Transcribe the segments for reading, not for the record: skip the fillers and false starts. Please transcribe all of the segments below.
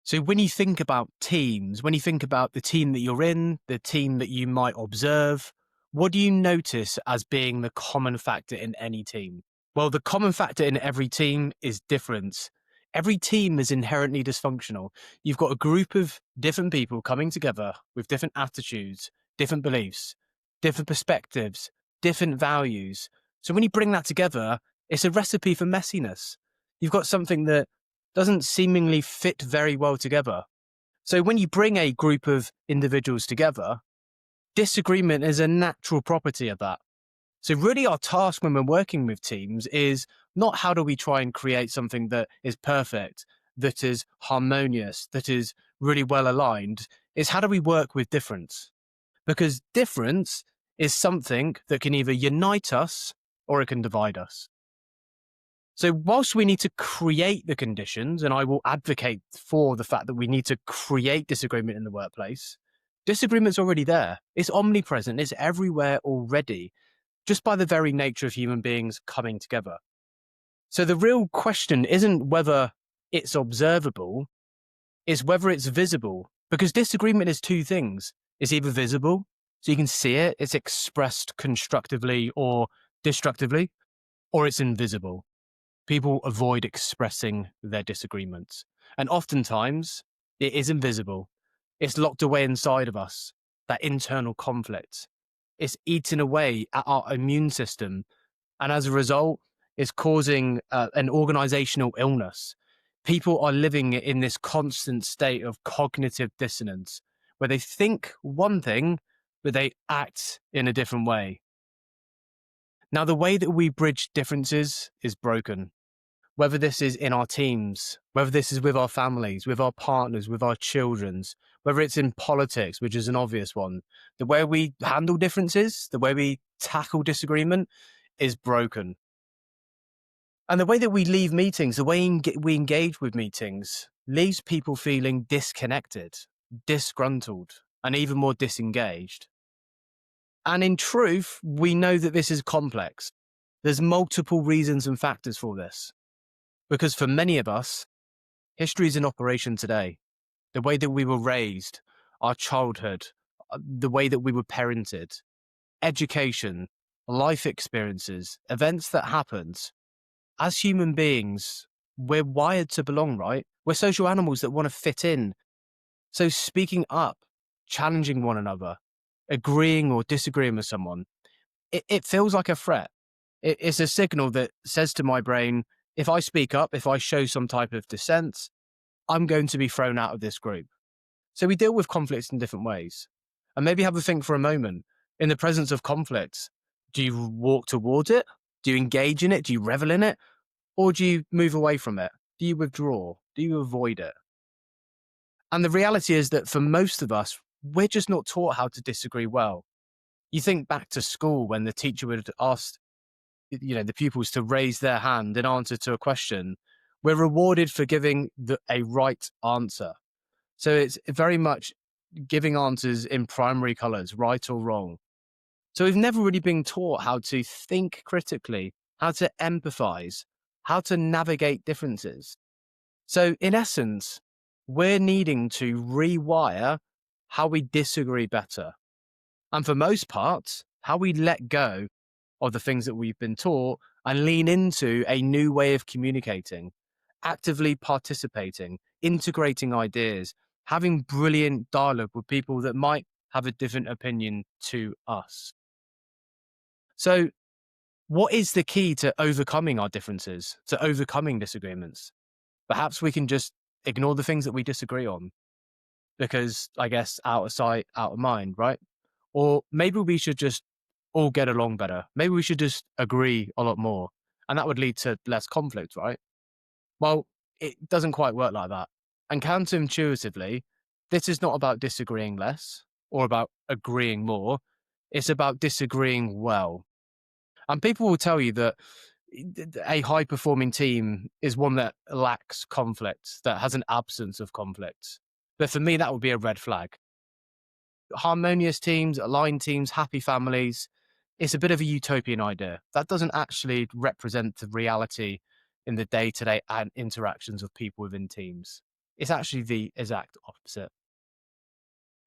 So when you think about teams, when you think about the team that you're in, the team that you might observe, what do you notice as being the common factor in any team? Well, the common factor in every team is difference. Every team is inherently dysfunctional. You've got a group of different people coming together with different attitudes, different beliefs, different perspectives, different values. So when you bring that together, it's a recipe for messiness. You've got something that doesn't seemingly fit very well together. So when you bring a group of individuals together, disagreement is a natural property of that. So really our task when we're working with teams is not how do we try and create something that is perfect, that is harmonious, that is really well aligned, is how do we work with difference? Because difference is something that can either unite us or it can divide us. So whilst we need to create the conditions, and I will advocate for the fact that we need to create disagreement in the workplace, disagreement's already there. It's omnipresent. It's everywhere already, just by the very nature of human beings coming together. So the real question isn't whether it's observable, it's whether it's visible, because disagreement is two things. It's either visible, so you can see it, it's expressed constructively or destructively, or it's invisible. People avoid expressing their disagreements. And oftentimes, it is invisible. It's locked away inside of us, that internal conflict. It's eating away at our immune system. And as a result, it's causing an organizational illness. People are living in this constant state of cognitive dissonance where they think one thing, but they act in a different way. Now, the way that we bridge differences is broken. Whether this is in our teams, whether this is with our families, with our partners, with our children's, whether it's in politics, which is an obvious one, the way we handle differences, the way we tackle disagreement is broken. And the way that we leave meetings, the way we engage with meetings leaves people feeling disconnected, disgruntled, and even more disengaged. And in truth, we know that this is complex. There's multiple reasons and factors for this. Because for many of us, history is in operation today. The way that we were raised, our childhood, the way that we were parented, education, life experiences, events that happened. As human beings, we're wired to belong, right? We're social animals that want to fit in. So speaking up, challenging one another, agreeing or disagreeing with someone, it feels like a threat. It's a signal that says to my brain, if I speak up, if I show some type of dissent, I'm going to be thrown out of this group. So we deal with conflicts in different ways. And maybe have a think for a moment. In the presence of conflict, do you walk towards it? Do you engage in it? Do you revel in it? Or do you move away from it? Do you withdraw? Do you avoid it? And the reality is that for most of us, we're just not taught how to disagree well. You think back to school when the teacher would ask the pupils to raise their hand in answer to a question. We're rewarded for giving a right answer. So it's very much giving answers in primary colors, right or wrong. So we've never really been taught how to think critically, how to empathize, how to navigate differences. So in essence, we're needing to rewire how we disagree better. And for most parts, how we let go of the things that we've been taught and lean into a new way of communicating, actively participating, integrating ideas, having brilliant dialogue with people that might have a different opinion to us. So, what is the key to overcoming our differences, to overcoming disagreements? Perhaps we can just ignore the things that we disagree on because I guess out of sight, out of mind, right? Or maybe we should just all get along better. Maybe we should just agree a lot more. And that would lead to less conflict, right? Well, it doesn't quite work like that. And counterintuitively, this is not about disagreeing less or about agreeing more. It's about disagreeing well. And people will tell you that a high performing team is one that lacks conflict, that has an absence of conflict. But for me, that would be a red flag. Harmonious teams, aligned teams, happy families, it's a bit of a utopian idea. That doesn't actually represent the reality in the day-to-day interactions of people within teams. It's actually the exact opposite.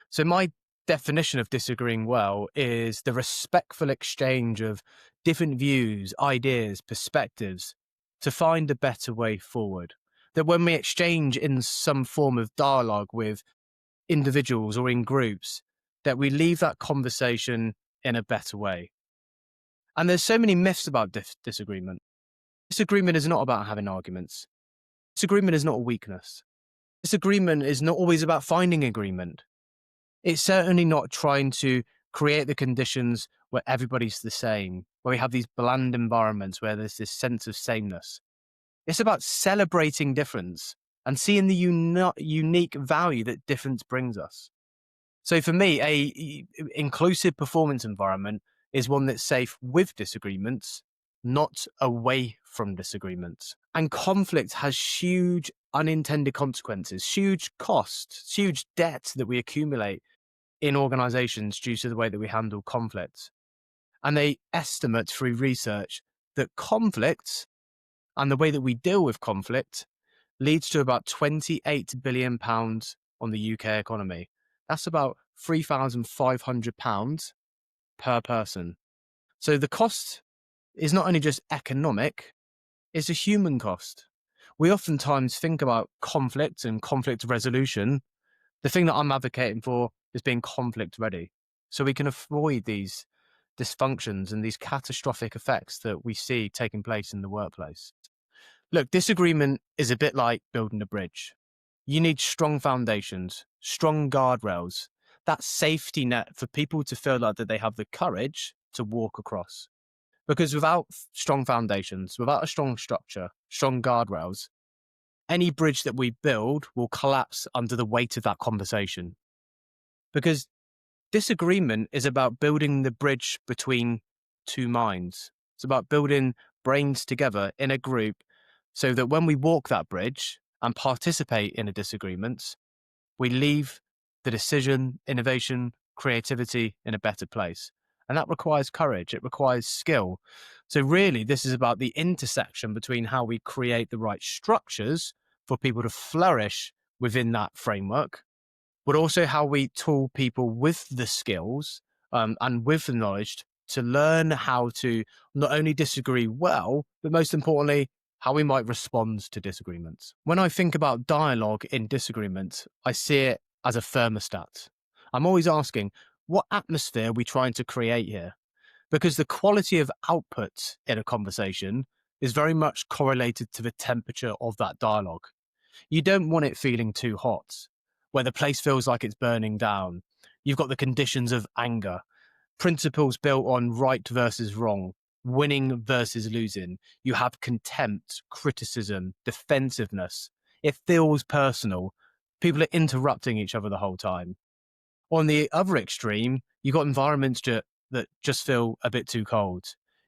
So, my definition of disagreeing well is the respectful exchange of different views, ideas, perspectives to find a better way forward. That when we exchange in some form of dialogue with individuals or in groups, that we leave that conversation in a better way. And there's so many myths about disagreement. Disagreement is not about having arguments. Disagreement is not a weakness. Disagreement is not always about finding agreement. It's certainly not trying to create the conditions where everybody's the same, where we have these bland environments where there's this sense of sameness. It's about celebrating difference and seeing the unique value that difference brings us. So for me, a inclusive performance environment is one that's safe with disagreements, not away from disagreements. And conflict has huge unintended consequences, huge costs, huge debt that we accumulate in organizations due to the way that we handle conflict. And they estimate through research that conflict and the way that we deal with conflict leads to about £28 billion on the UK economy. That's about £3,500 per person. So the cost is not only just economic, it's a human cost. We oftentimes think about conflict and conflict resolution. The thing that I'm advocating for is being conflict ready, so we can avoid these dysfunctions and these catastrophic effects that we see taking place in the workplace. Look, disagreement is a bit like building a bridge. You need strong foundations, strong guardrails, that safety net for people to feel like that they have the courage to walk across. Because without strong foundations, without a strong structure, strong guardrails, any bridge that we build will collapse under the weight of that conversation. Because disagreement is about building the bridge between two minds. It's about building brains together in a group so that when we walk that bridge and participate in a disagreement, we leave the decision, innovation, creativity in a better place. And that requires courage. It requires skill. So really, this is about the intersection between how we create the right structures for people to flourish within that framework, but also how we tool people with the skills and with the knowledge to learn how to not only disagree well, but most importantly, how we might respond to disagreements. When I think about dialogue in disagreement, I see it as a thermostat. I'm always asking, what atmosphere are we trying to create here? Because the quality of output in a conversation is very much correlated to the temperature of that dialogue. You don't want it feeling too hot, where the place feels like it's burning down. You've got the conditions of anger, principles built on right versus wrong, winning versus losing. You have contempt, criticism, defensiveness. It feels personal. People are interrupting each other the whole time. On the other extreme, you've got environments that just feel a bit too cold.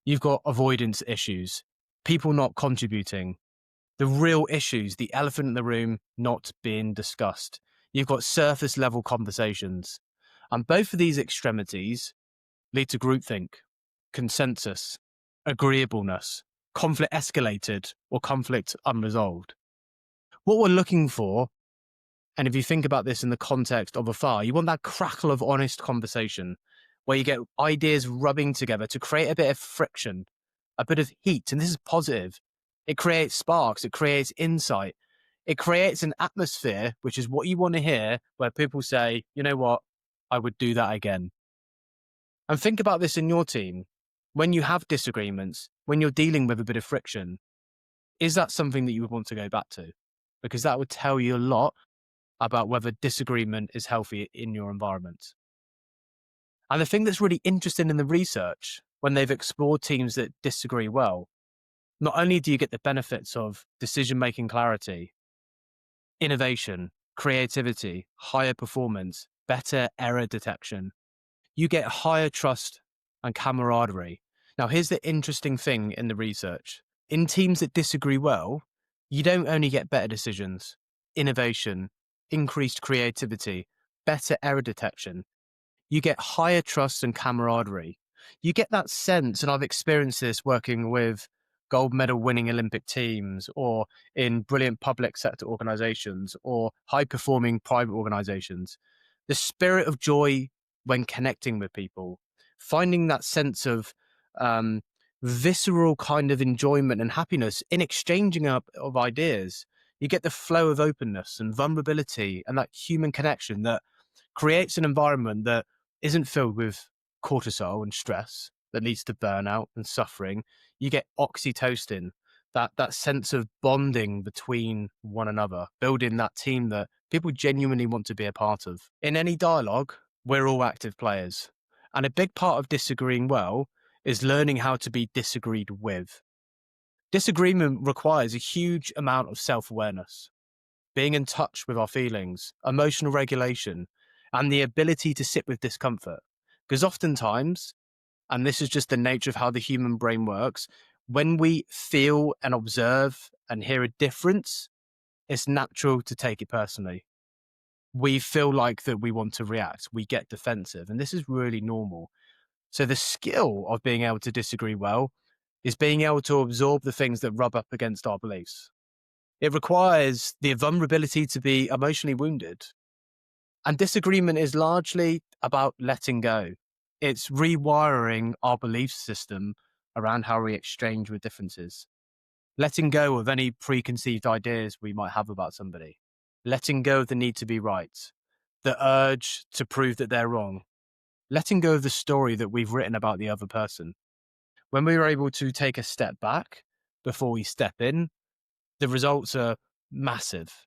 You've got avoidance issues, people not contributing, the real issues, the elephant in the room not being discussed. You've got surface level conversations. And both of these extremities lead to groupthink, consensus, agreeableness, conflict escalated, or conflict unresolved. What we're looking for, and if you think about this in the context of a fire, you want that crackle of honest conversation where you get ideas rubbing together to create a bit of friction, a bit of heat. And this is positive. It creates sparks. It creates insight. It creates an atmosphere, which is what you want to hear, where people say, you know what, I would do that again. And think about this in your team. When you have disagreements, when you're dealing with a bit of friction, is that something that you would want to go back to? Because that would tell you a lot about whether disagreement is healthy in your environment. And the thing that's really interesting in the research, when they've explored teams that disagree well, not only do you get the benefits of decision-making clarity, innovation, creativity, higher performance, better error detection, you get higher trust and camaraderie. Now, here's the interesting thing in the research. In teams that disagree well, you don't only get better decisions, innovation, increased creativity, better error detection. You get higher trust and camaraderie. You get that sense, and I've experienced this working with gold medal winning Olympic teams, or in brilliant public sector organizations, or high performing private organizations. The spirit of joy when connecting with people, finding that sense of um, visceral kind of enjoyment and happiness in exchanging of ideas. You get the flow of openness and vulnerability and that human connection that creates an environment that isn't filled with cortisol and stress that leads to burnout and suffering. You get oxytocin, that sense of bonding between one another, building that team that people genuinely want to be a part of. In any dialogue, we're all active players. And a big part of disagreeing well is learning how to be disagreed with. Disagreement requires a huge amount of self-awareness, being in touch with our feelings, emotional regulation, and the ability to sit with discomfort. Because oftentimes, and this is just the nature of how the human brain works, when we feel and observe and hear a difference, it's natural to take it personally. We feel like that we want to react, we get defensive, and this is really normal. So the skill of being able to disagree well is being able to absorb the things that rub up against our beliefs. It requires the vulnerability to be emotionally wounded. And disagreement is largely about letting go. It's rewiring our belief system around how we exchange with differences. Letting go of any preconceived ideas we might have about somebody. Letting go of the need to be right. The urge to prove that they're wrong. Letting go of the story that we've written about the other person. When we are able to take a step back before we step in, the results are massive.